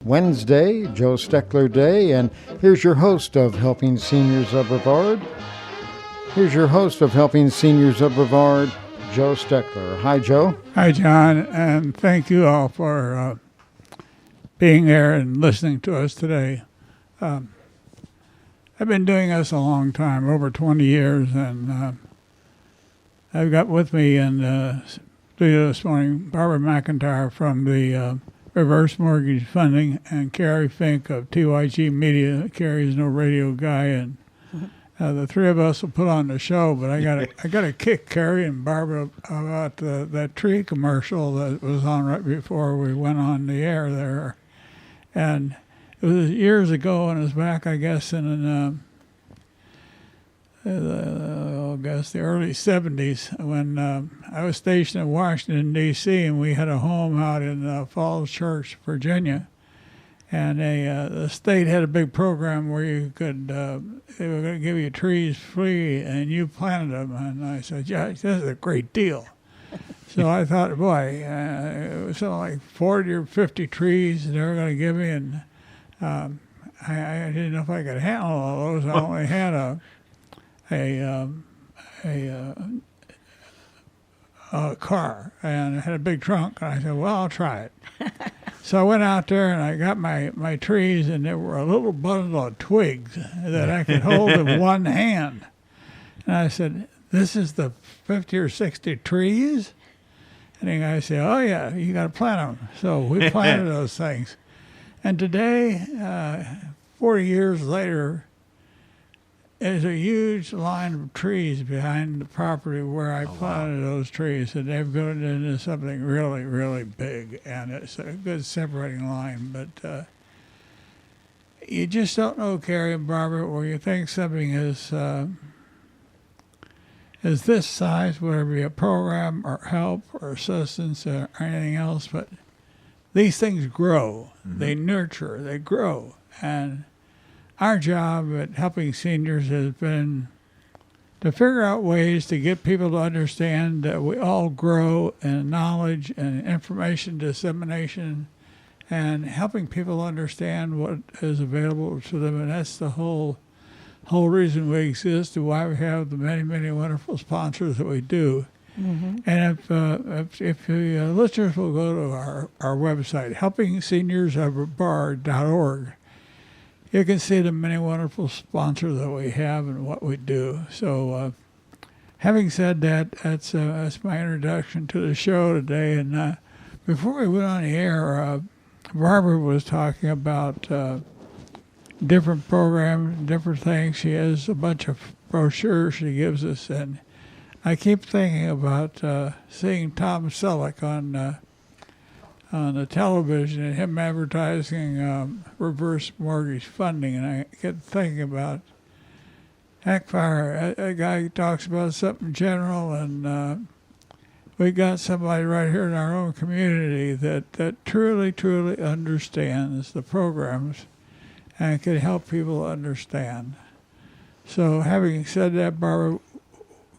Wednesday, Joe Steckler Day, and here's your host of Helping Seniors of Brevard. Here's your host of Helping Seniors of Brevard, Joe Steckler. Hi, Joe. Hi, John, and thank you all for being there and listening to us today. I've been doing this a long time, over 20 years, and I've got with me in the studio this morning Barbara McIntyre from the Reverse Mortgage Funding and Kerry Fink of TYG Media. Kerry's no radio guy, and the three of us will put on the show. But I got to kick Kerry and Barbara about that tree commercial that was on right before we went on the air there, and it was years ago, and it was back, I guess, in the early 70s when I was stationed in Washington, D.C., and we had a home out in Falls Church, Virginia. And the state had a big program where you could, they were going to give you trees free, and you planted them. And I said, yeah, this is a great deal. So I thought, boy, it was something like 40 or 50 trees they were going to give me, and I didn't know if I could handle all those. I only had a car, and it had a big trunk, and I said, well, I'll try it. So I went out there, and I got my trees, and there were a little bundle of twigs that I could hold in one hand. And I said, this is the 50 or 60 trees? And the guy said, oh, yeah, you got to plant them. So we planted those things. And today, 40 years later, there's a huge line of trees behind the property where I planted those trees, and they've grown into something really, really big, and it's a good separating line. But you just don't know, Kerry and Barbara, where you think something is this size, whether it be a program or help or assistance or anything else, but these things grow. Mm-hmm. They nurture, they grow, and our job at helping seniors has been to figure out ways to get people to understand that we all grow in knowledge and information dissemination and helping people understand what is available to them. And that's the whole reason we exist and why we have the many, many wonderful sponsors that we do. Mm-hmm. And if the listeners will go to our website, helpingseniorsofbrevard.org, you can see the many wonderful sponsors that we have and what we do. So, having said that, that's my introduction to the show today. And before we went on the air, Barbara was talking about different programs, different things. She has a bunch of brochures she gives us, and I keep thinking about seeing Tom Selleck on the television and him advertising reverse mortgage funding, and I get thinking about heckfire. A guy talks about something general, and we got somebody right here in our own community that truly, truly understands the programs and can help people understand. So having said that, Barbara,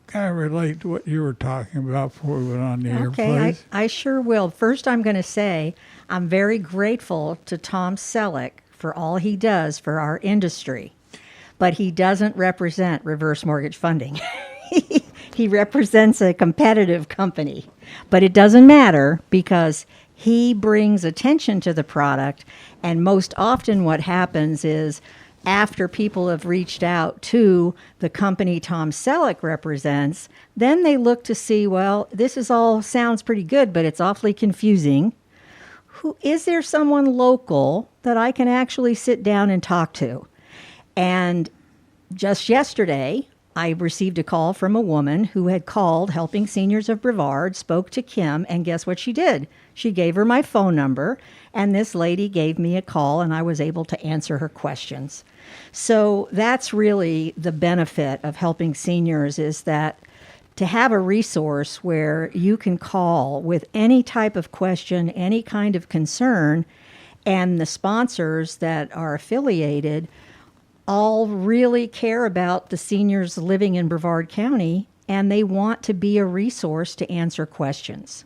kind of relate to what you were talking about before we went on the air, please. I sure will. First, I'm going to say I'm very grateful to Tom Selleck for all he does for our industry, but he doesn't represent reverse mortgage funding. He represents a competitive company, but it doesn't matter because he brings attention to the product, and most often what happens is after people have reached out to the company Tom Selleck represents, then they look to see, well, this is all sounds pretty good, but it's awfully confusing. Is there someone local that I can actually sit down and talk to? And just yesterday, I received a call from a woman who had called Helping Seniors of Brevard, spoke to Kim, and guess what she did? She gave her my phone number, and this lady gave me a call, and I was able to answer her questions. So that's really the benefit of helping seniors, is that to have a resource where you can call with any type of question, any kind of concern, and the sponsors that are affiliated all really care about the seniors living in Brevard County, and they want to be a resource to answer questions.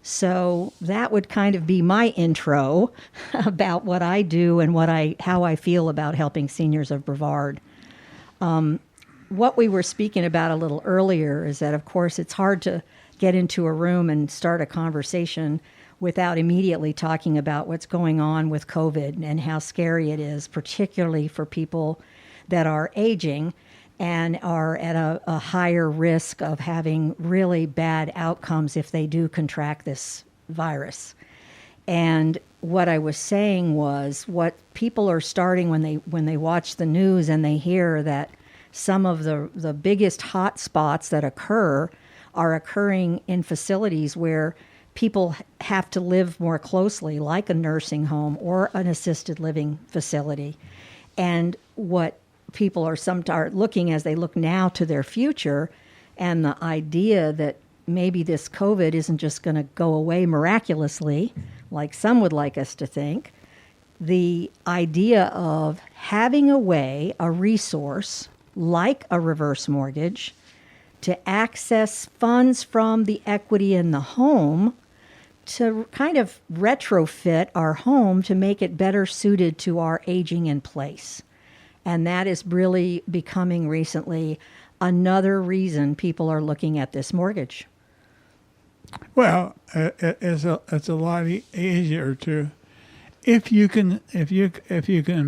So that would kind of be my intro about what I do and how I feel about helping seniors of Brevard. What we were speaking about a little earlier is that, of course, it's hard to get into a room and start a conversation without immediately talking about what's going on with COVID and how scary it is, particularly for people that are aging and are at a higher risk of having really bad outcomes if they do contract this virus. And what I was saying was what people are starting when they watch the news and they hear that some of the biggest hot spots that occur are occurring in facilities where people have to live more closely, like a nursing home or an assisted living facility. And what people are looking as they look now to their future, and the idea that maybe this COVID isn't just going to go away miraculously, like some would like us to think. The idea of having a resource like a reverse mortgage to access funds from the equity in the home to kind of retrofit our home to make it better suited to our aging in place. And that is really becoming recently another reason people are looking at this mortgage. Well, it's a lot easier to, if you can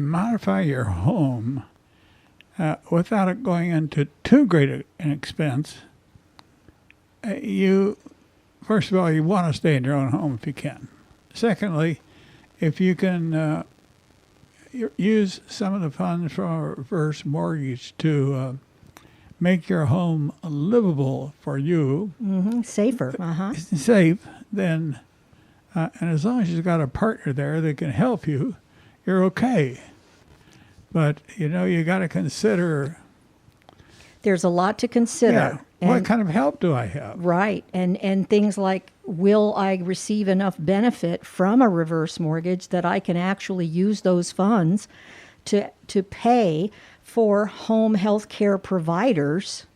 modify your home without it going into too great an expense. First of all, you want to stay in your own home if you can. Secondly, if you can use some of the funds from a reverse mortgage to make your home livable for you. Mm-hmm. Safer. Safe, then, and as long as you've got a partner there that can help you, you're okay. But, you got to consider. There's a lot to consider. Yeah. What kind of help do I have? Right. And things like, will I receive enough benefit from a reverse mortgage that I can actually use those funds to pay for home health care providers,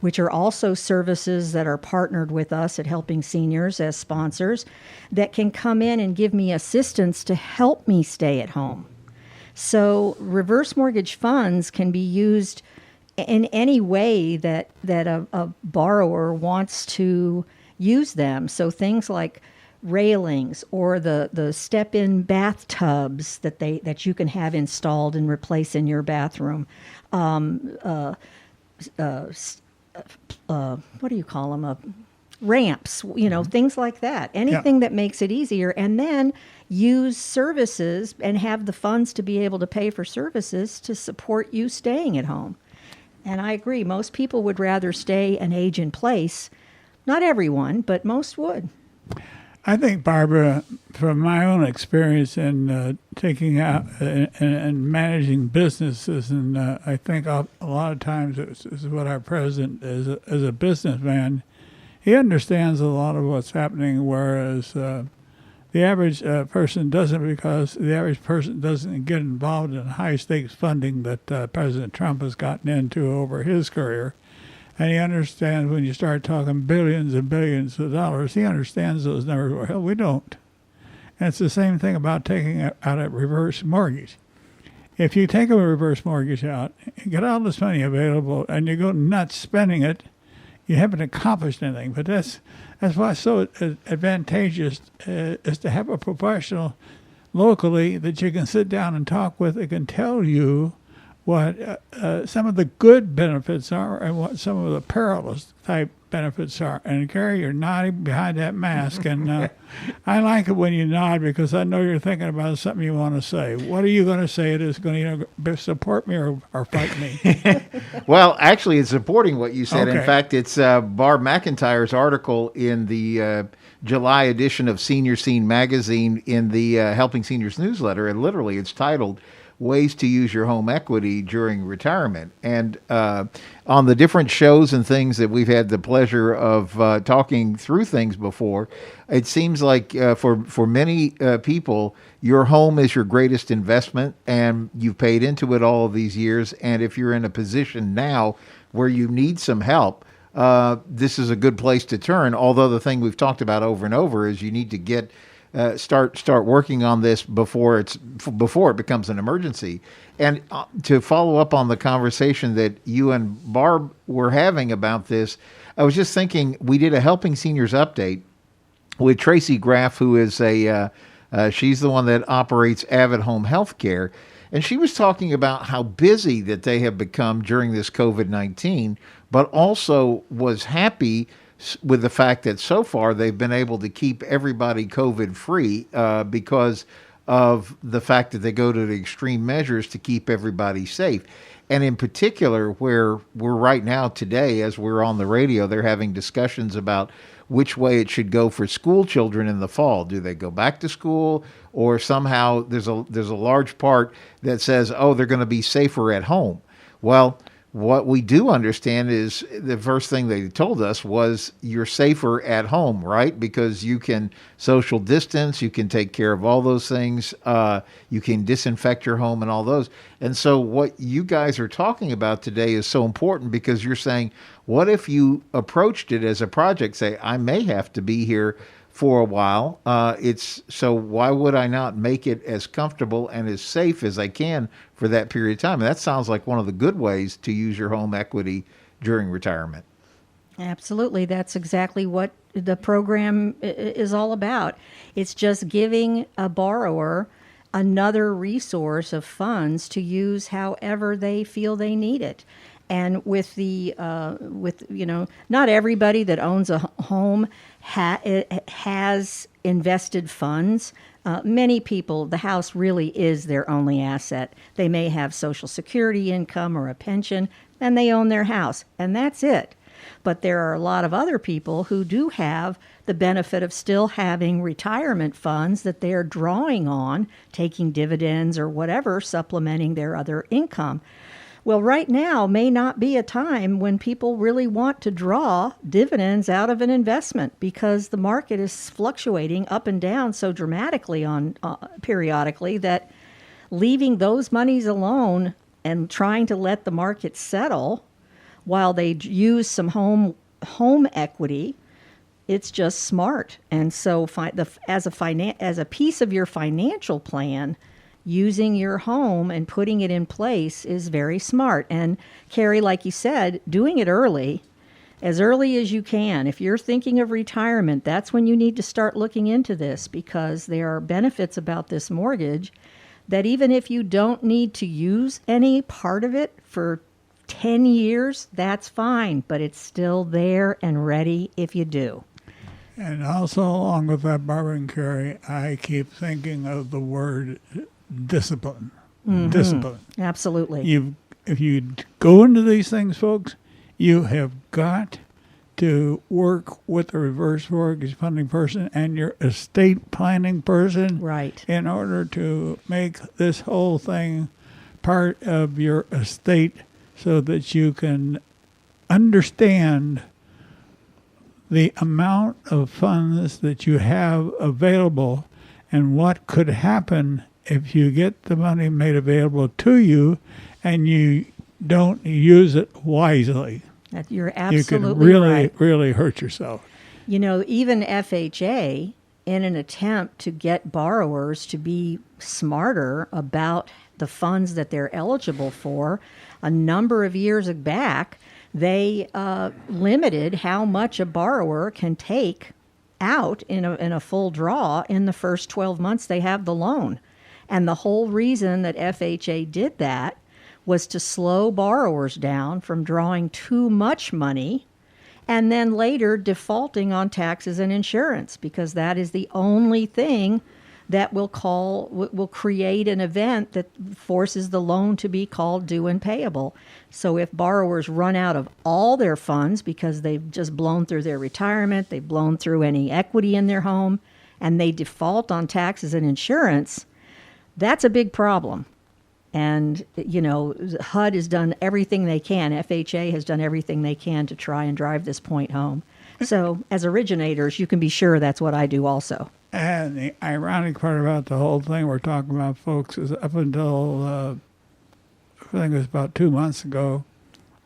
which are also services that are partnered with us at Helping Seniors as sponsors, that can come in and give me assistance to help me stay at home. So reverse mortgage funds can be used in any way that a borrower wants to use them. So things like railings or the step-in bathtubs that you can have installed and replace in your bathroom. What do you call them? Ramps, things like that. Anything that makes it easier. And then use services and have the funds to be able to pay for services to support you staying at home. And I agree, most people would rather stay and age in place. Not everyone, but most would. I think, Barbara, from my own experience in taking out and managing businesses, and I think a lot of times this is what our president is as a businessman. He understands a lot of what's happening, whereas the average person doesn't, because the average person doesn't get involved in high-stakes funding that President Trump has gotten into over his career. And he understands when you start talking billions and billions of dollars, he understands those numbers. Well, we don't. And it's the same thing about taking out a reverse mortgage. If you take a reverse mortgage out, you get all this money available, and you go nuts spending it, you haven't accomplished anything. But that's why it's so advantageous is to have a professional locally that you can sit down and talk with, that can tell you what some of the good benefits are and what some of the perilous type benefits are. And Kerry, you're nodding behind that mask, and I like it when you nod because I know you're thinking about something you want to say. What are you going to say that is going to support me or fight me? Well, actually, it's supporting what you said. Okay. In fact, it's Barb McIntyre's article in the July edition of Senior Scene magazine in the Helping Seniors newsletter, and literally it's titled Ways to Use Your Home Equity During Retirement. And on the different shows and things that we've had the pleasure of talking through things before, it seems like for many people, your home is your greatest investment, and you've paid into it all of these years. And if you're in a position now where you need some help, this is a good place to turn. Although the thing we've talked about over and over is you need to get start working on this before it becomes an emergency. And to follow up on the conversation that you and Barb were having about this, I was just thinking we did a Helping Seniors update with Tracy Graff, who is she's the one that operates Avid Home Healthcare. And she was talking about how busy that they have become during this COVID-19, but also was happy with the fact that so far they've been able to keep everybody COVID-free because of the fact that they go to the extreme measures to keep everybody safe. And in particular, where we're right now today, as we're on the radio, they're having discussions about which way it should go for school children in the fall. Do they go back to school, or somehow there's a large part that says, oh, they're going to be safer at home? Well, what we do understand is the first thing they told us was you're safer at home, right? Because you can social distance, you can take care of all those things, you can disinfect your home and all those. And so what you guys are talking about today is so important, because you're saying, what if you approached it as a project, say, I may have to be here for a while. So why would I not make it as comfortable and as safe as I can for that period of time? And that sounds like one of the good ways to use your home equity during retirement. Absolutely. That's exactly what the program is all about. It's just giving a borrower another resource of funds to use however they feel they need it. And with not everybody that owns a home has invested funds. Many people, the house really is their only asset. They may have Social Security income or a pension, and they own their house, and that's it. But there are a lot of other people who do have the benefit of still having retirement funds that they are drawing on, taking dividends or whatever, supplementing their other income. Well, right now may not be a time when people really want to draw dividends out of an investment, because the market is fluctuating up and down so dramatically periodically that leaving those monies alone and trying to let the market settle while they use some home equity, it's just smart. And so as a piece of your financial plan, using your home and putting it in place is very smart. And Kerry, like you said, doing it as early as you can. If you're thinking of retirement, that's when you need to start looking into this, because there are benefits about this mortgage that even if you don't need to use any part of it for 10 years, that's fine, but it's still there and ready if you do. And also, along with that, Barbara and Kerry, I keep thinking of the word discipline. Mm-hmm. Discipline. Absolutely. If you go into these things, folks, you have got to work with the reverse mortgage funding person and your estate planning person, right, in order to make this whole thing part of your estate, so that you can understand the amount of funds that you have available and what could happen if you get the money made available to you and you don't use it wisely. You're absolutely you can really, right. really hurt yourself. Even FHA, in an attempt to get borrowers to be smarter about the funds that they're eligible for, a number of years back, they limited how much a borrower can take out in a full draw in the first 12 months they have the loan. And the whole reason that FHA did that was to slow borrowers down from drawing too much money and then later defaulting on taxes and insurance, because that is the only thing that will create an event that forces the loan to be called due and payable. So if borrowers run out of all their funds because they've just blown through their retirement, they've blown through any equity in their home, and they default on taxes and insurance, that's a big problem. And, HUD has done everything they can. FHA has done everything they can to try and drive this point home. So as originators, you can be sure that's what I do also. And the ironic part about the whole thing we're talking about, folks, is up until, I think it was about 2 months ago,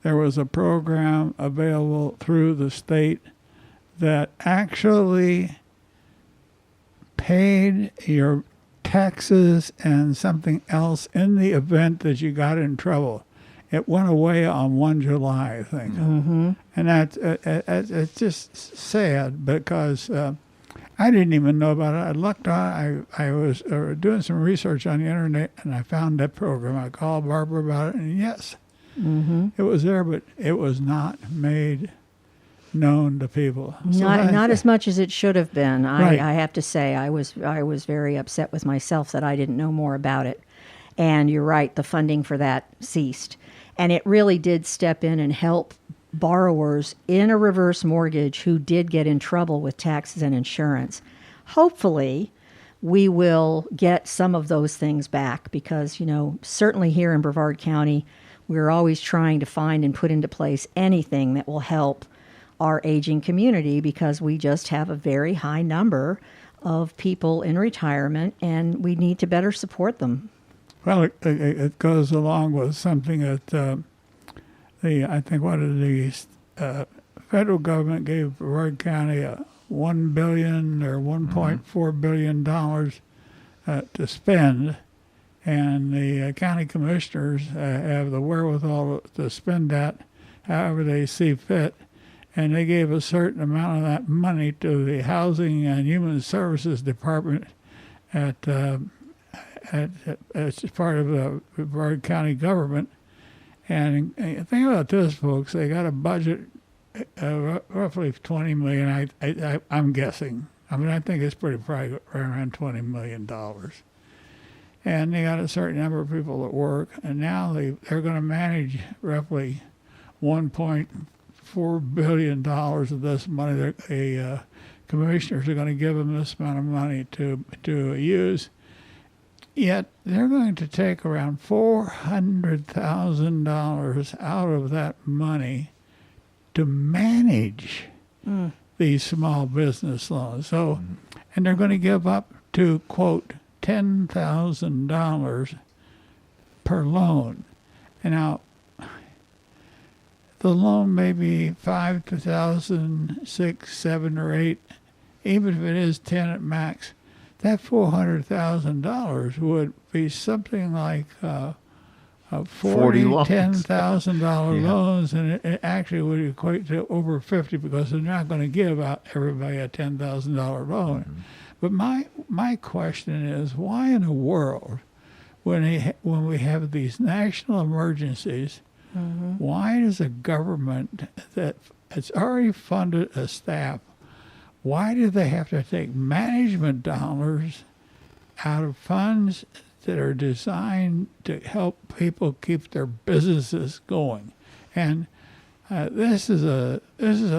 there was a program available through the state that actually paid your taxes and something else in the event that you got in trouble. It went away on 1 July, I think. Mm-hmm. And it's just sad because I didn't even know about it. I looked on, I was doing some research on the internet, and I found that program. I called Barbara about it, and yes, it was there, but it was not made known to people. Not as much as it should have been. Right. I have to say, I was very upset with myself that I didn't know more about it. And you're right, the funding for that ceased. And it really did step in and help borrowers in a reverse mortgage who did get in trouble with taxes and insurance. Hopefully, we will get some of those things back because, certainly here in Brevard County, we're always trying to find and put into place anything that will help our aging community because we just have a very high number of people in retirement and we need to better support them. Well, it goes along with something that I think one of the federal government gave Brevard County $1 billion or $1.4 billion to spend, and the county commissioners have the wherewithal to spend that however they see fit, and they gave a certain amount of that money to the Housing and Human Services Department as part of the Brevard County government. And the thing about this, folks, they got a budget roughly $20 million. I'm guessing. I think it's probably right around $20 million. And they got a certain number of people at work, and now they're going to manage roughly $1.4 billion of this money. The commissioners are going to give them this amount of money to use. Yet they're going to take around $400,000 out of that money to manage these small business loans. So, and they're going to give up to, quote, $10,000 per loan. And now, the loan may be $5,000, $6,000, $7,000, or $8,000, even if it is $10,000 at max. That $400,000 would be something like $10,000 loans, and it actually would equate to over 50 because they're not going to give out everybody a $10,000 loan. But my question is, why in the world, when we have these national emergencies, why does a government that has already funded a staff, why do they have to take management dollars out of funds that are designed to help people keep their businesses going? And this is a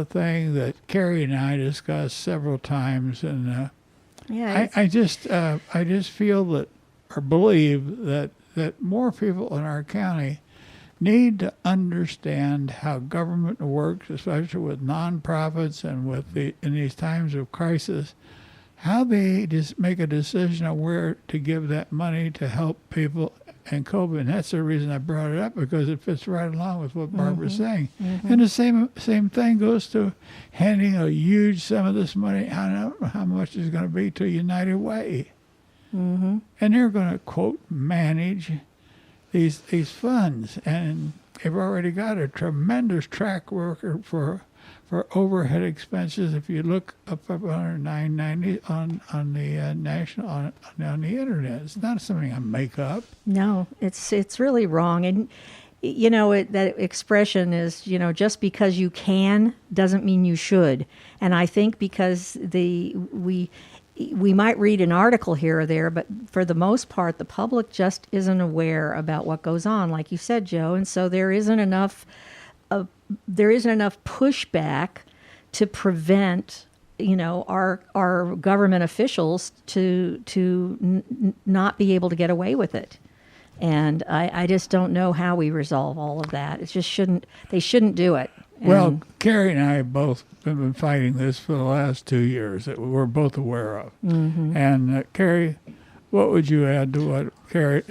thing that Kerry and I discussed several times, and I just feel that or believe that more people in our county need to understand how government works, especially with nonprofits and in these times of crisis, how they just make a decision on where to give that money to help people in COVID. And that's the reason I brought it up, because it fits right along with what Barbara's saying. And the same thing goes to handing a huge sum of this money. I don't know how much it's going to be to United Way. And they're going to, quote, manage these funds, and they've already got a tremendous track record for overhead expenses. If you look up under 990 on the national on the internet, it's not something I make up. No, It's really wrong, and that expression is just because you can doesn't mean you should. And I think because we might read an article here or there, but for the most part, the public just isn't aware about what goes on, like you said, Joe. And so there isn't enough pushback to prevent, our government officials to not be able to get away with it. And I just don't know how we resolve all of that. It just they shouldn't do it. Well, Kerry and I both have been fighting this for the last 2 years that we're both aware of. And Kerry, what would you add to what Kerry,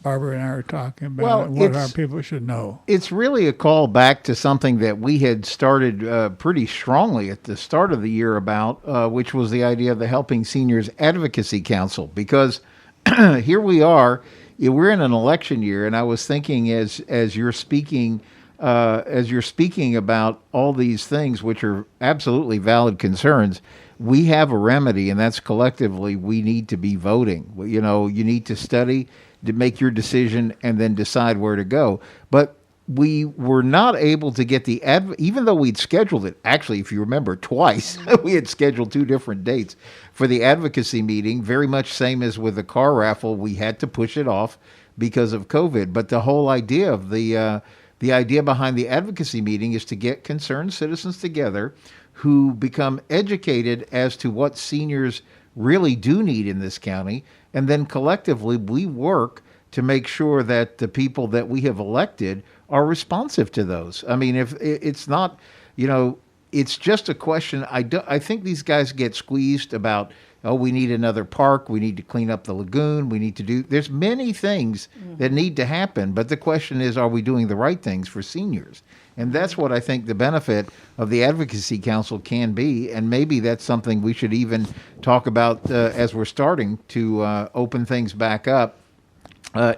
Barbara and I are talking about, Well, and what our people should know? It's really a call back to something that we had started pretty strongly at the start of the year about, which was the idea of the Helping Seniors Advocacy Council. Because here we are, we're in an election year, and I was thinking as you're speaking about all these things, which are absolutely valid concerns, we have a remedy, and that's collectively we need to be voting. You know, you need to study to make your decision and then decide where to go. But we were not able to get even though we'd scheduled it, actually, if you remember, twice. We had scheduled 2 different dates for the advocacy meeting, very much same as with the car raffle. We had to push it off because of COVID. But the whole idea of the idea behind the advocacy meeting is to get concerned citizens together who become educated as to what seniors really do need in this county. And then collectively, we work to make sure that the people that we have elected are responsive to those. I mean, if it's not, it's just a question. I think these guys get squeezed about, we need another park. We need to clean up the lagoon. There's many things that need to happen. But the question is, are we doing the right things for seniors? And that's what I think the benefit of the Advocacy Council can be. And maybe that's something we should even talk about as we're starting to open things back up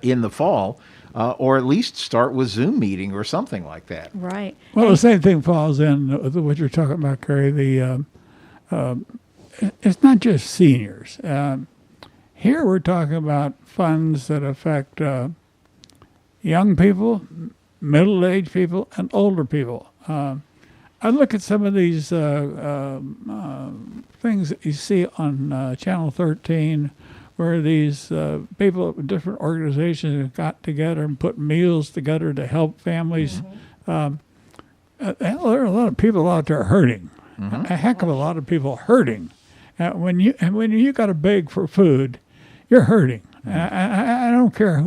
in the fall, or at least start with Zoom meeting or something like that. Right. Well, the same thing falls in with what you're talking about, Kerry. It's not just seniors. Here we're talking about funds that affect young people, middle-aged people, and older people. I look at some of these things that you see on Channel 13, where these people of different organizations have got together and put meals together to help families. There are a lot of people out there hurting, a heck of a lot of people hurting. When you got to beg for food, you're hurting. I don't care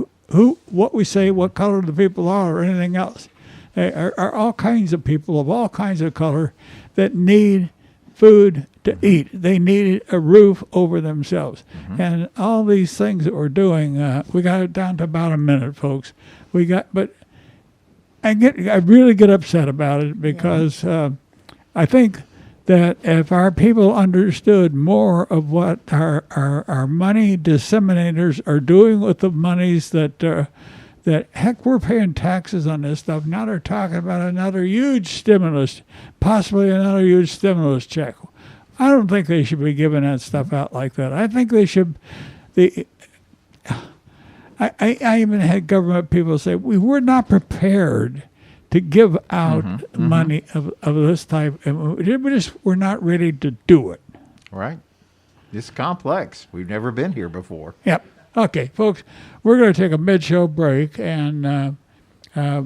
what we say, what color the people are, or anything else. There are all kinds of people of all kinds of color that need food to eat. They need a roof over themselves. And all these things that we're doing, we got it down to about a minute, folks. But I really get upset about it because I think that if our people understood more of what our money disseminators are doing with the monies that heck, we're paying taxes on this stuff. Now they're talking about another huge stimulus, possibly another huge stimulus check. I don't think they should be giving that stuff out like that. I think they should. I even had government people say, we were not prepared to give out money of this type. And we're not ready to do it. Right. It's complex. We've never been here before. Yep. Okay, folks, we're going to take a mid-show break, and if I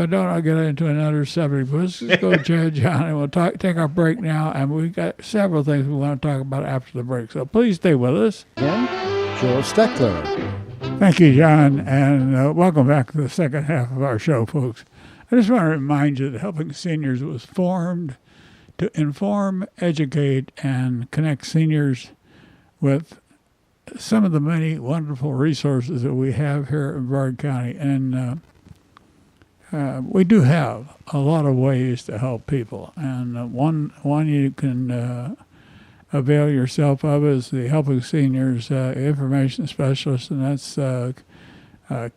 don't, I'll get into another subject. But let's just go, John, and we'll take our break now, and we've got several things we want to talk about after the break. So please stay with us. Again, Joe Steckler. Thank you, John, and welcome back to the second half of our show, folks. I just want to remind you that Helping Seniors was formed to inform, educate, and connect seniors with some of the many wonderful resources that we have here in Brevard County. And we do have a lot of ways to help people. And one you can avail yourself of is the Helping Seniors Information Specialist, and that's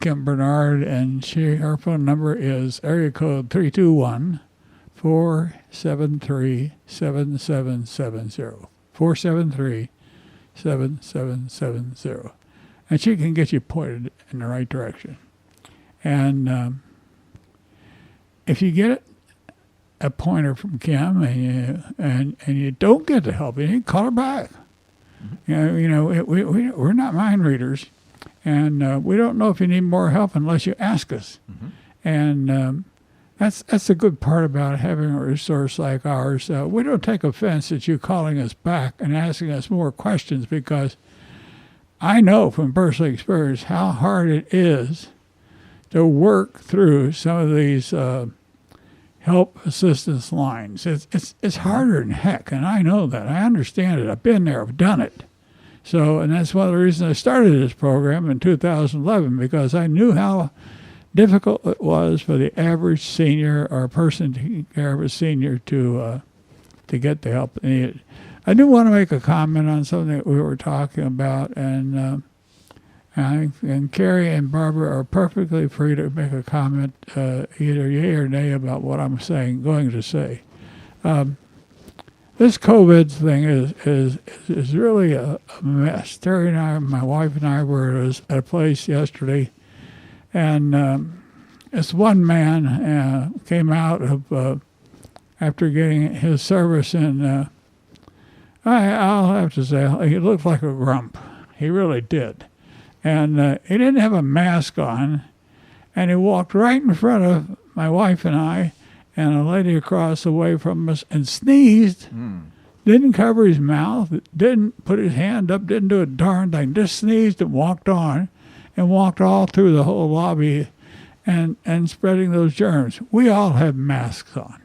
Kim Bernard, and her phone number is area code 321-473-7770. 473-7770. And she can get you pointed in the right direction. And if you get a pointer from Kim and you don't get the help, you can call her back. We're not mind readers, and we don't know if you need more help unless you ask us. And that's the good part about having a resource like ours. We don't take offense at you calling us back and asking us more questions, because I know from personal experience how hard it is to work through some of these help assistance lines. It's harder than heck, and I know that. I understand it. I've been there. I've done it. So, and that's one of the reasons I started this program in 2011, because I knew how difficult it was for the average senior or person taking care of a senior to get the help they needed. I do want to make a comment on something that we were talking about, and Kerry and Barbara are perfectly free to make a comment, either yay or nay, about what I'm going to say. This COVID thing is really a mess. Terry and I, my wife and I, were at a place yesterday, and this one man came out of after getting his service in. I'll have to say he looked like a grump. He really did, and he didn't have a mask on, and he walked right in front of my wife and I, and a lady across the way from us, and sneezed. Didn't cover his mouth, didn't put his hand up, didn't do a darn thing, just sneezed and walked on, and walked all through the whole lobby and spreading those germs. We all have masks on.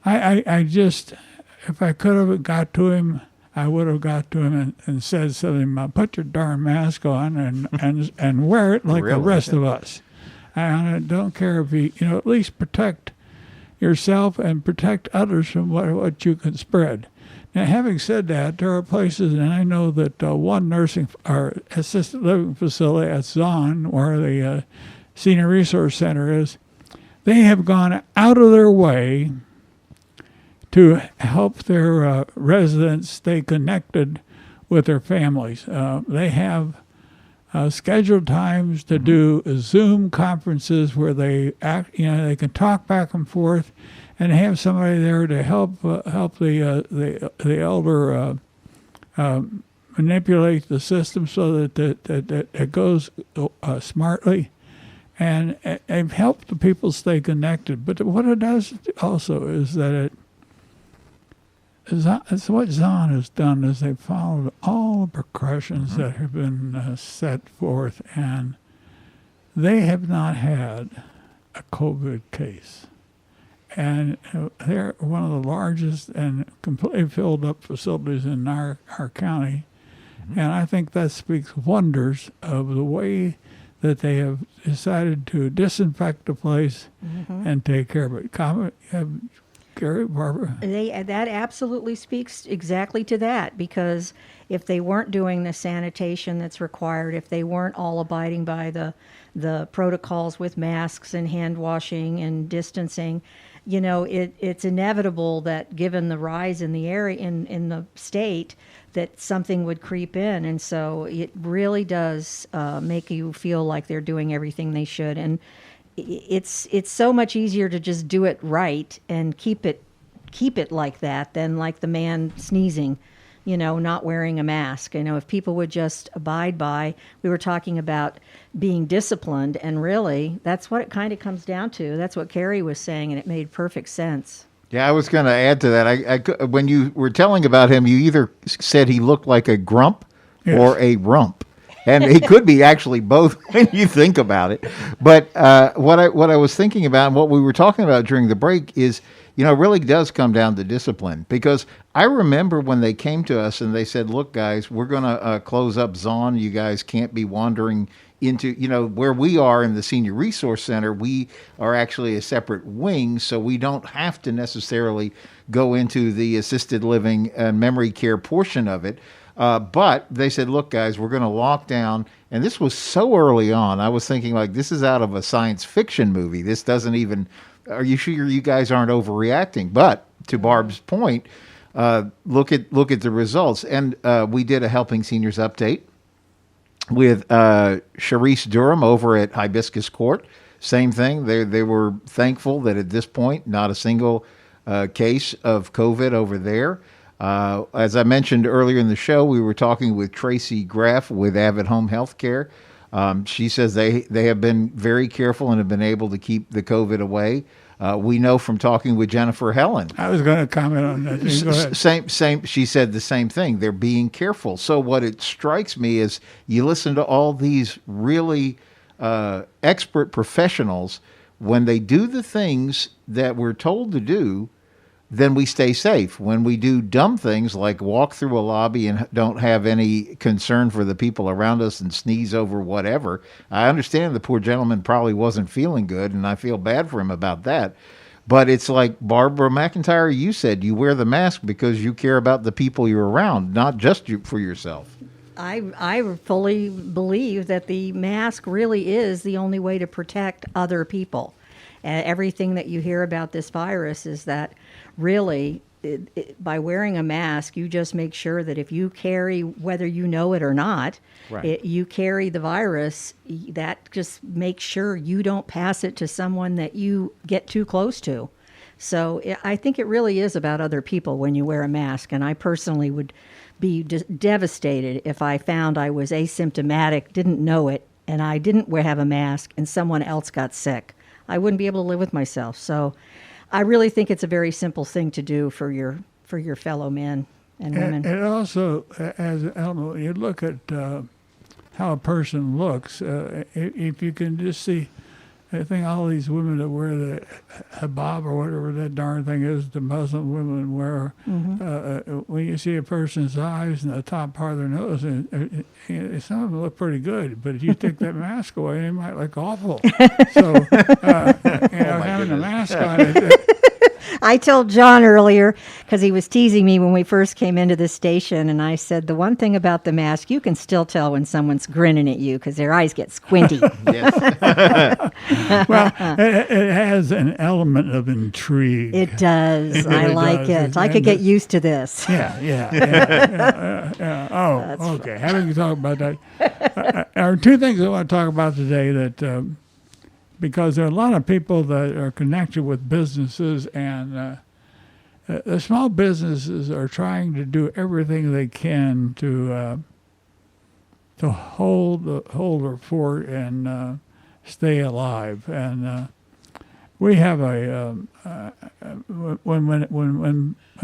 I just, if I could have got to him, I would have got to him and said something, put your darn mask on and wear it like the rest of us. And I don't care if at least protect yourself and protect others from what you can spread. Now, having said that, there are places, and I know that one nursing or assisted living facility at Zahn, where the Senior Resource Center is, they have gone out of their way to help their residents stay connected with their families. They have scheduled times to do Zoom conferences where they they can talk back and forth, and have somebody there to help the elder manipulate the system so that it goes smartly, and they've helped the people stay connected. But what it does also is that it's what Zahn has done is they've followed all the precautions that have been set forth, and they have not had a COVID case. And they're one of the largest and completely filled up facilities in our county. And I think that speaks wonders of the way that they have decided to disinfect the place and take care of it. Kerry, Barbara? That absolutely speaks exactly to that, because if they weren't doing the sanitation that's required, if they weren't all abiding by the protocols with masks and hand washing and distancing, it's inevitable that given the rise in the area in the state, that something would creep in. And so it really does make you feel like they're doing everything they should. And it's so much easier to just do it right and keep it like that than like the man sneezing, not wearing a mask. If people would just abide by, we were talking about being disciplined, and really that's what it kind of comes down to. That's what Kerry was saying, and it made perfect sense. Yeah, I was going to add to that. I when you were telling about him, you either said he looked like a grump or a rump. And it could be actually both when you think about it. But what I was thinking about and what we were talking about during the break is, it really does come down to discipline. Because I remember when they came to us and they said, look, guys, we're going to close up Zahn. You guys can't be wandering into, where we are in the Senior Resource Center. We are actually a separate wing, so we don't have to necessarily go into the assisted living and memory care portion of it. But they said, look, guys, we're going to lock down. And this was so early on. I was thinking, like, this is out of a science fiction movie. This doesn't even, are you sure you guys aren't overreacting? But to Barb's point, look at the results. And we did a Helping Seniors update with Sharice Durham over at Hibiscus Court. Same thing. They were thankful that at this point, not a single case of COVID over there. As I mentioned earlier in the show, we were talking with Tracy Graff with Avid Home Healthcare. She says they have been very careful and have been able to keep the COVID away. We know from talking with Jennifer Helen. I was going to comment on that. Go ahead. Same. She said the same thing. They're being careful. So what it strikes me is you listen to all these really expert professionals, when they do the things that we're told to do, then we stay safe. When we do dumb things like walk through a lobby and don't have any concern for the people around us and sneeze over whatever, I understand the poor gentleman probably wasn't feeling good, and I feel bad for him about that. But it's like Barbara McIntyre, you said, you wear the mask because you care about the people you're around, not just for yourself. I fully believe that the mask really is the only way to protect other people. Everything that you hear about this virus is that really, by wearing a mask, you just make sure that if you carry, whether you know it or not, Right. you carry the virus, that just makes sure you don't pass it to someone that you get too close to. So I think it really is about other people when you wear a mask. And I personally would be devastated if I found I was asymptomatic, didn't know it, and I didn't have a mask and someone else got sick. I wouldn't be able to live with myself. So I really think it's a very simple thing to do for your fellow men and women. And also, as an element, you look at how a person looks. If you can just see, I think all these women that wear the hijab or whatever that darn thing is, the Muslim women wear, when you see a person's eyes and the top part of their nose, some of them look pretty good. But if you take that mask away, they might look awful. So, having a mask on, I told John earlier, because he was teasing me when we first came into the station, and I said, the one thing about the mask, you can still tell when someone's grinning at you because their eyes get squinty. well, it has an element of intrigue. It does. It I really like does. it. I could get used to this. Yeah. Oh, okay. Having to talk about that. There are two things I want to talk about today that, because there are a lot of people that are connected with businesses, and the small businesses are trying to do everything they can to hold their fort and stay alive. And we have when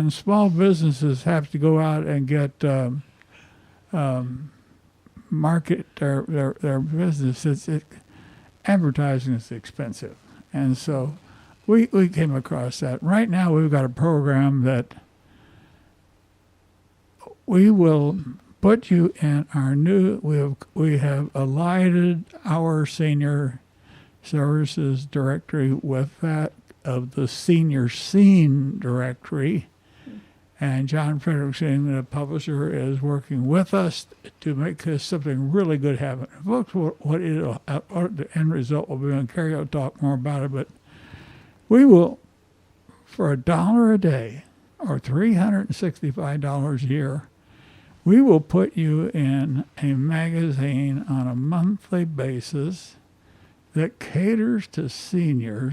small businesses have to go out and get market their business, advertising is expensive. And so we came across that. Right now we've got a program that we will put you in our new, we have alighted our senior services directory with that of the senior scene directory. And John Frederickson, the publisher, is working with us to make something really good happen. Folks, what the end result will be, and Kerry will talk more about it, but we will, for $1 a day or $365 a year, we will put you in a magazine on a monthly basis that caters to seniors.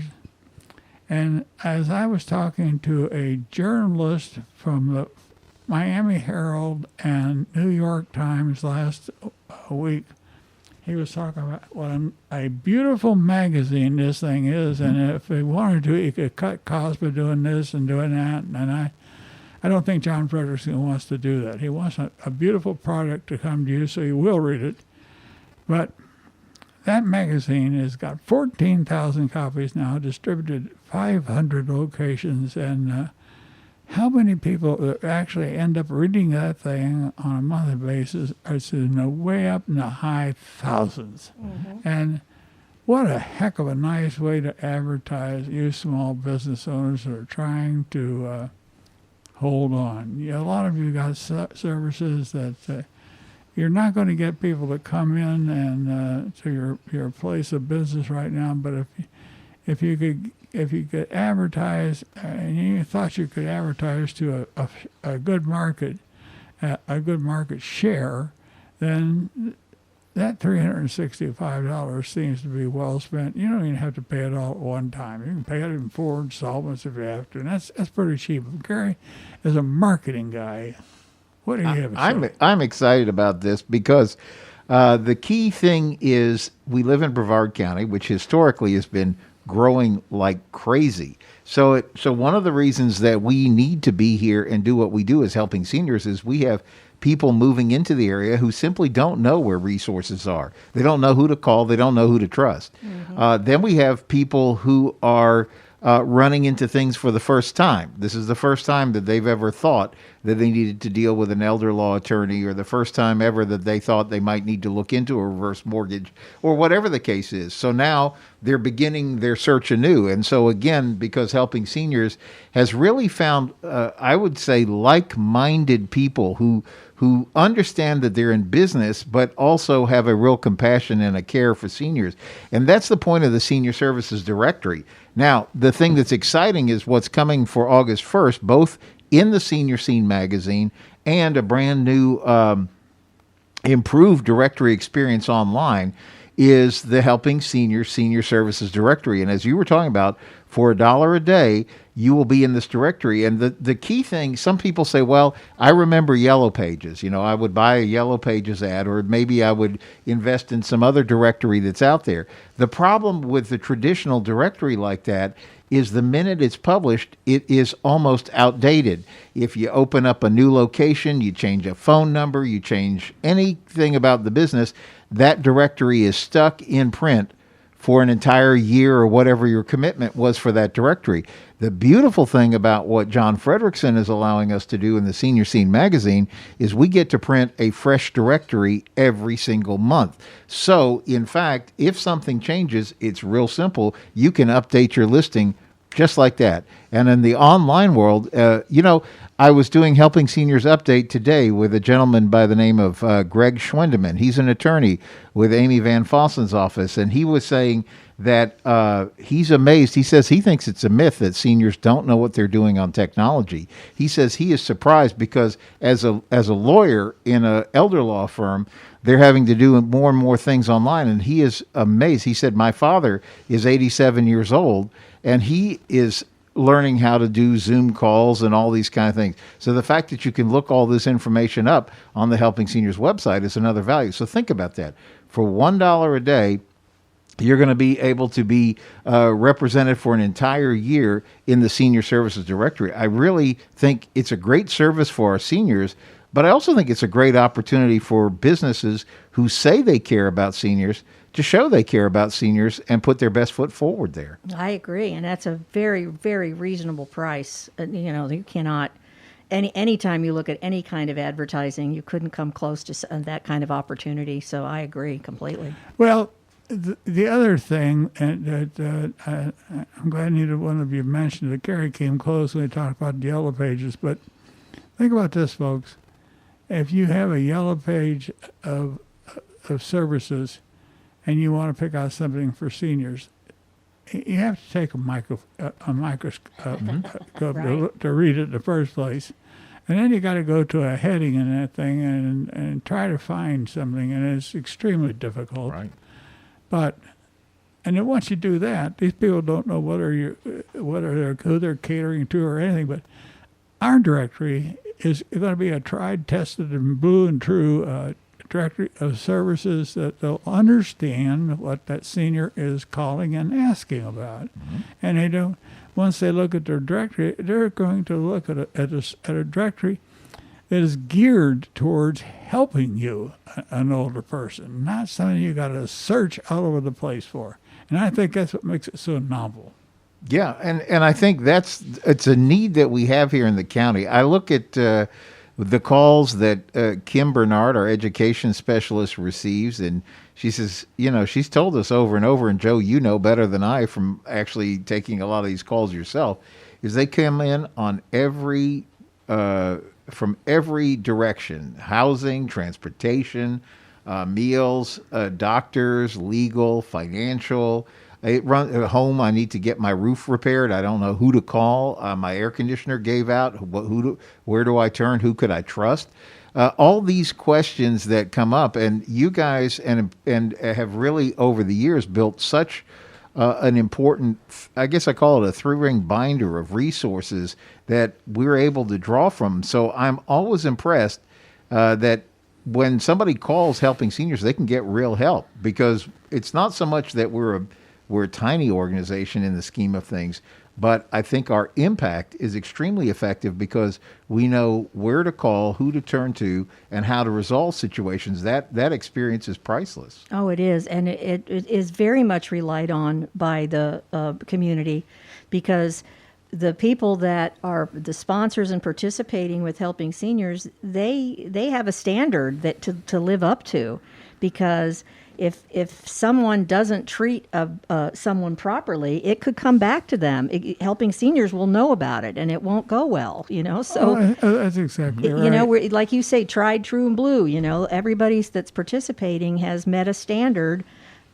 And as I was talking to a journalist from the Miami Herald and New York Times last week, he was talking about what a beautiful magazine this thing is. And if he wanted to, he could cut costs by doing this and doing that. And I don't think John Frederickson wants to do that. He wants a beautiful product to come to you, so you will read it. But that magazine has got 14,000 copies now, distributed 500 locations, and how many people actually end up reading that thing on a monthly basis? It's way up in the high thousands. Mm-hmm. And what a heck of a nice way to advertise, you small business owners that are trying to hold on. A lot of you got services that you're not going to get people to come in and to your place of business right now. But if you could advertise, and you thought you could advertise to a good market share, then that $365 seems to be well spent. You don't even have to pay it all at one time. You can pay it in 4 installments if you have to, and that's pretty cheap. Kerry is a marketing guy. What do you have to say? I'm excited about this because the key thing is we live in Brevard County, which historically has been growing like crazy. So one of the reasons that we need to be here and do what we do as helping seniors is we have people moving into the area who simply don't know where resources are. They don't know who to call. They don't know who to trust. Mm-hmm. Then we have people who are running into things for the first time. This is the first time that they've ever thought that they needed to deal with an elder law attorney, or the first time ever that they thought they might need to look into a reverse mortgage, or whatever the case is. So now they're beginning their search anew. And so again, because Helping Seniors has really found, I would say, like-minded people who understand that they're in business, but also have a real compassion and a care for seniors. And that's the point of the Senior Services Directory. Now, the thing that's exciting is what's coming for August 1st, both in the Senior Scene magazine and a brand new improved directory experience online, is the Helping Seniors Senior Services Directory. And as you were talking about, for $1 a day, you will be in this directory. And the key thing, some people say, well, I remember Yellow Pages. You know, I would buy a Yellow Pages ad, or maybe I would invest in some other directory that's out there. The problem with the traditional directory like that is the minute it's published, it is almost outdated. If you open up a new location, you change a phone number, you change anything about the business, that directory is stuck in print for an entire year or whatever your commitment was for that directory. The beautiful thing about what John Frederickson is allowing us to do in the Senior Scene magazine is we get to print a fresh directory every single month. So, in fact, if something changes, it's real simple. You can update your listing just like that. And in the online world, I was doing Helping Seniors Update today with a gentleman by the name of Greg Schwendeman. He's an attorney with Amy Van Fossen's office, and he was saying that he's amazed. He says he thinks it's a myth that seniors don't know what they're doing on technology. He says he is surprised because as a lawyer in an elder law firm, they're having to do more and more things online, and he is amazed. He said, my father is 87 years old, and he is learning how to do Zoom calls and all these kind of things. So the fact that you can look all this information up on the Helping Seniors website is another value. So think about that. For $1 a day, you're going to be able to be represented for an entire year in the Senior Services Directory. I really think it's a great service for our seniors, but I also think it's a great opportunity for businesses who say they care about seniors to show they care about seniors and put their best foot forward there. I agree, and that's a very, very reasonable price. You cannot, anytime you look at any kind of advertising, you couldn't come close to that kind of opportunity. So I agree completely. Well, the other thing, and that I'm glad neither one of you mentioned that Kerry came close when we talked about the Yellow Pages, but think about this, folks. If you have a Yellow Page of services and you want to pick out something for seniors, you have to take a microscope Right. to read it in the first place. And then you got to go to a heading in that thing and try to find something, and it's extremely difficult. Right. And then once you do that, these people don't know who they're catering to or anything. But our directory is going to be a tried, tested, and blue and true directory of services that they'll understand what that senior is calling and asking about. Mm-hmm. And they don't. Once they look at their directory, they're going to look at a directory that is geared towards helping you, an older person, not something you got to search all over the place for. And I think that's what makes it so novel. Yeah, and I think it's a need that we have here in the county. I look at the calls that Kim Bernard, our education specialist, receives, and she says, she's told us over and over, and Joe, you know better than I from actually taking a lot of these calls yourself, is they come in on from every direction: housing, transportation, meals, doctors, legal, financial. At home, I need to get my roof repaired. I don't know who to call. My air conditioner gave out. Where do I turn? Who could I trust? All these questions that come up, and you guys and have really over the years built such an important, I guess I call it a 3-ring binder of resources that we're able to draw from. So I'm always impressed that when somebody calls Helping Seniors, they can get real help, because it's not so much that we're a tiny organization in the scheme of things. But I think our impact is extremely effective because we know where to call, who to turn to, and how to resolve situations. That experience is priceless. Oh, it is. And it is very much relied on by the community, because the people that are the sponsors and participating with Helping Seniors, they have a standard that to live up to, because if someone doesn't treat someone properly, it could come back to them. Helping Seniors will know about it, and it won't go well. So that's exactly right. we're, like you say, tried, true, and blue. Everybody that's participating has met a standard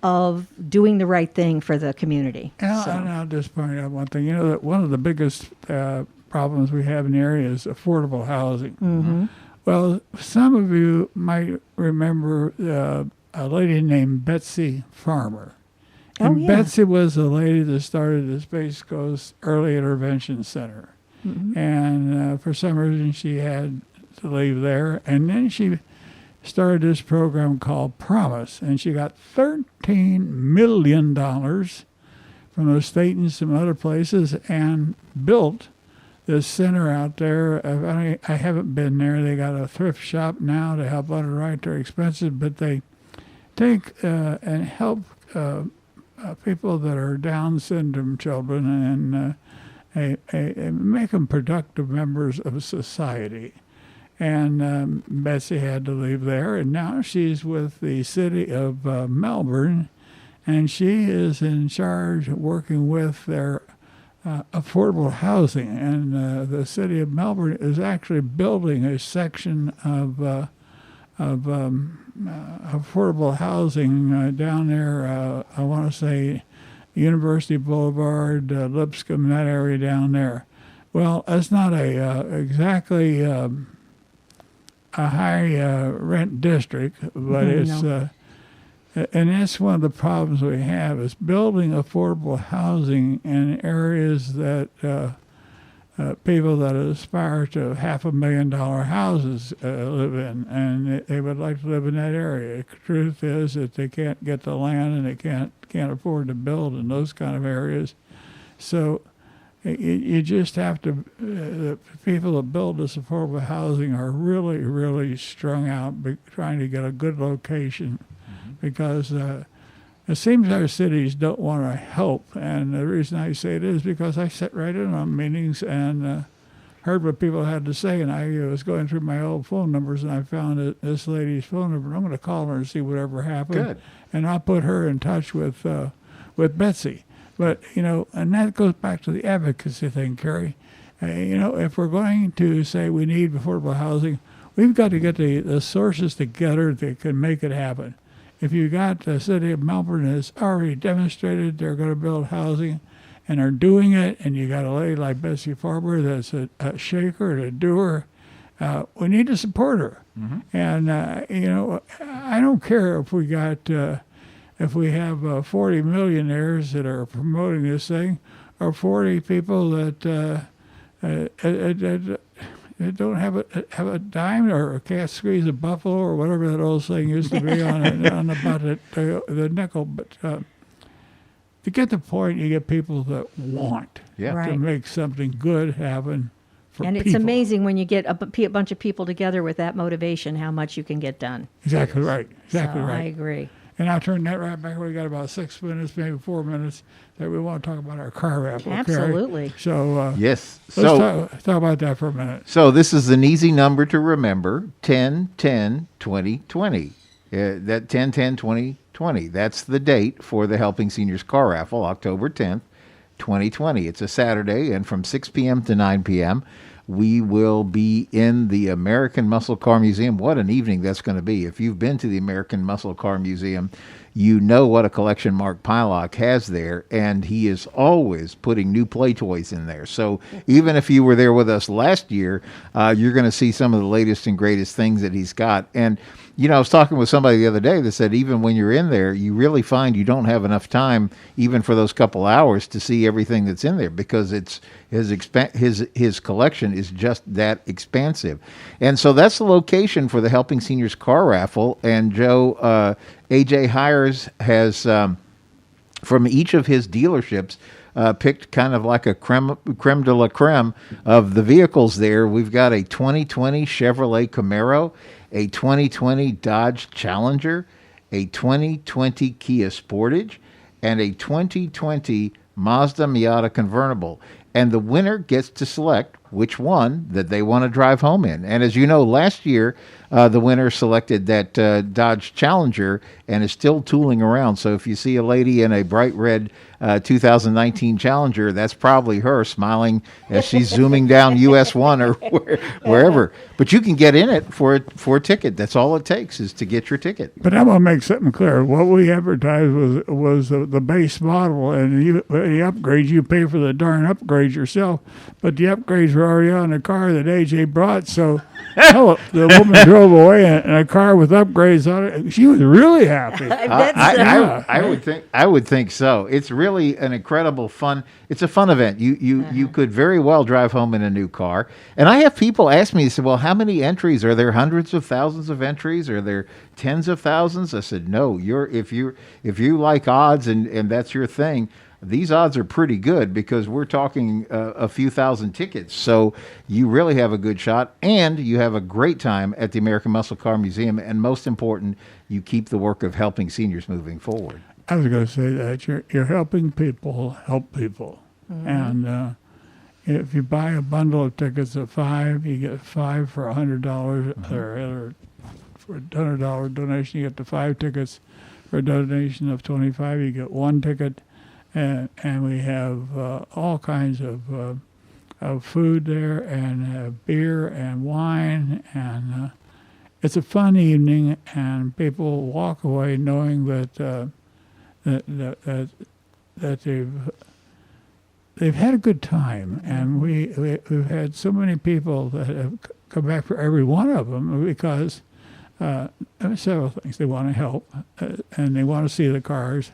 of doing the right thing for the community. And I'll just point out one thing. That one of the biggest problems we have in the area is affordable housing. Mm-hmm. Well, some of you might remember a lady named Betsy Farmer. And yeah. Betsy was the lady that started the Space Coast Early Intervention Center. Mm-hmm. And for some reason, she had to leave there. And then she started this program called Promise. And she got $13 million from the state and some other places and built this center out there. I haven't been there. They got a thrift shop now to help underwrite their expenses, but they take and help people that are Down syndrome children and make them productive members of society. And Betsy had to leave there, and now she's with the city of Melbourne, and she is in charge of working with their affordable housing. And the city of Melbourne is actually building a section of affordable housing down there. I want to say University Boulevard, Lipscomb, that area down there. Well, that's not exactly a high rent district, but it's No. And that's one of the problems we have, is building affordable housing in areas that people that aspire to $500,000 houses live in, and they would like to live in that area. The truth is that they can't get the land, and they can't afford to build in those kind of areas. So you just have to, the people that build this affordable housing are really, really strung out trying to get a good location, because it seems our cities don't want to help. And the reason I say it is because I sit right in on meetings and heard what people had to say, and I was going through my old phone numbers, and I found this lady's phone number. I'm going to call her and see whatever happened. Good. And I'll put her in touch with Betsy. But, and that goes back to the advocacy thing, Kerry. If we're going to say we need affordable housing, we've got to get the sources together that can make it happen. If you got the city of Melbourne has already demonstrated they're going to build housing, and are doing it, and you got a lady like Betsy Farber that's a shaker and a doer, we need to support her. Mm-hmm. And I don't care if we got if we have 40 millionaires that are promoting this thing, or 40 people that don't have a dime, or can't squeeze a buffalo, or whatever that old saying used to be on about the nickel. But to get the point, you get people that want to make something good happen for and it's people. amazing when you get a bunch of people together with that motivation, how much you can get done. Exactly right. Exactly so right. I agree. And I'll turn that right back. We got about 6 minutes, maybe 4 minutes, that we want to talk about our car raffle. Absolutely. Kerry. So yes. Let's talk about that for a minute. So this is an easy number to remember: 10-10-2020. That 10-10-2020. That's the date for the Helping Seniors car raffle, October 10th, 2020. It's a Saturday, and from 6 p.m. to 9 p.m. we will be in the American Muscle Car Museum. What an evening that's going to be. If you've been to the American Muscle Car Museum, you know what a collection Mark Pylock has there, and he is always putting new play toys in there. So even if you were there with us last year, you're going to see some of the latest and greatest things that he's got. And I was talking with somebody the other day that said even when you're in there, you really find you don't have enough time, even for those couple hours, to see everything that's in there, because it's his collection is just that expansive. And so that's the location for the Helping Seniors car raffle. And Joe, AJ Hires has, from each of his dealerships, picked kind of like a creme de la creme of the vehicles there. We've got a 2020 Chevrolet Camaro, a 2020 Dodge Challenger, a 2020 Kia Sportage, and a 2020 Mazda Miata convertible. And the winner gets to select which one that they want to drive home in. And as you know, last year, the winner selected that Dodge Challenger and is still tooling around. So if you see a lady in a bright red 2019 Challenger, that's probably her smiling as she's zooming down US 1 or wherever. But you can get in it for a ticket. That's all it takes is to get your ticket. But I'm going to make something clear. What we advertised was the base model, and the upgrades, you pay for the darn upgrades yourself. But the upgrades were already on the car that AJ brought, so hell, the woman drove away in a car with upgrades on it. She was really happy. I would think so. It's really an incredible fun. It's a fun event. You could very well drive home in a new car. And I have people ask me, they say, well, how many entries? Are there hundreds of thousands of entries? Are there tens of thousands? I said, no. If you like odds and that's your thing, these odds are pretty good because we're talking a few thousand tickets. So you really have a good shot, and you have a great time at the American Muscle Car Museum. And most important, you keep the work of helping seniors moving forward. I was going to say that you're helping people help people. Mm-hmm. And if you buy a bundle of tickets of 5, you get 5 for $100. Mm-hmm. Or for a $100 donation, you get the 5 tickets. For a donation of $25, you get 1 ticket. And we have all kinds of food there, and beer and wine, and it's a fun evening. And people walk away knowing that they've had a good time. And we've had so many people that have come back for every one of them because several things. They want to help, and they want to see the cars.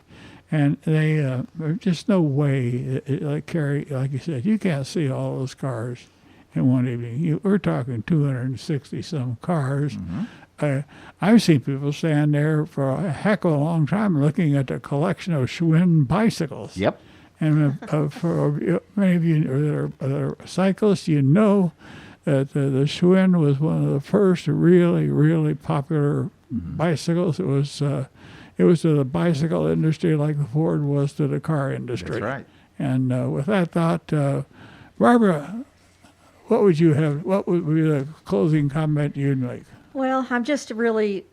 And there's just no way, like Kerry, like you said, you can't see all those cars in one evening. We're talking 260-some cars. Mm-hmm. I've seen people stand there for a heck of a long time looking at the collection of Schwinn bicycles. Yep. And for many of you that are cyclists, you know that the Schwinn was one of the first really, really popular bicycles. It was to the bicycle industry like the Ford was to the car industry. That's right. And with that thought, Barbara, what would be the closing comment you'd make? Well, I'm just really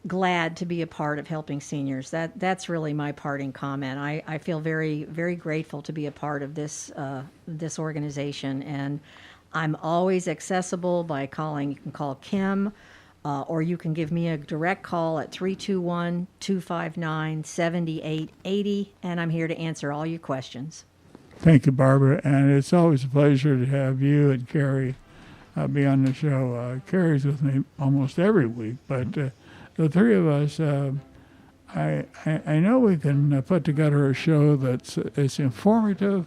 glad to be a part of helping seniors. That's really my parting comment. I feel very, very grateful to be a part of this organization, and I'm always accessible by calling. You can call Kim. Or you can give me a direct call at 321-259-7880, and I'm here to answer all your questions. Thank you, Barbara, and it's always a pleasure to have you and Kerry be on the show. Kerry's with me almost every week, but the three of us, I know we can put together a show it's informative,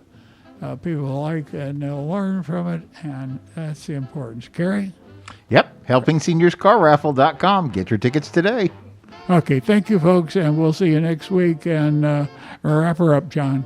people like, and they'll learn from it, and that's the importance. Kerry? Yep, HelpingSeniorsCarRaffle.com. Get your tickets today. Okay, thank you, folks, and we'll see you next week. And wrap her up, John.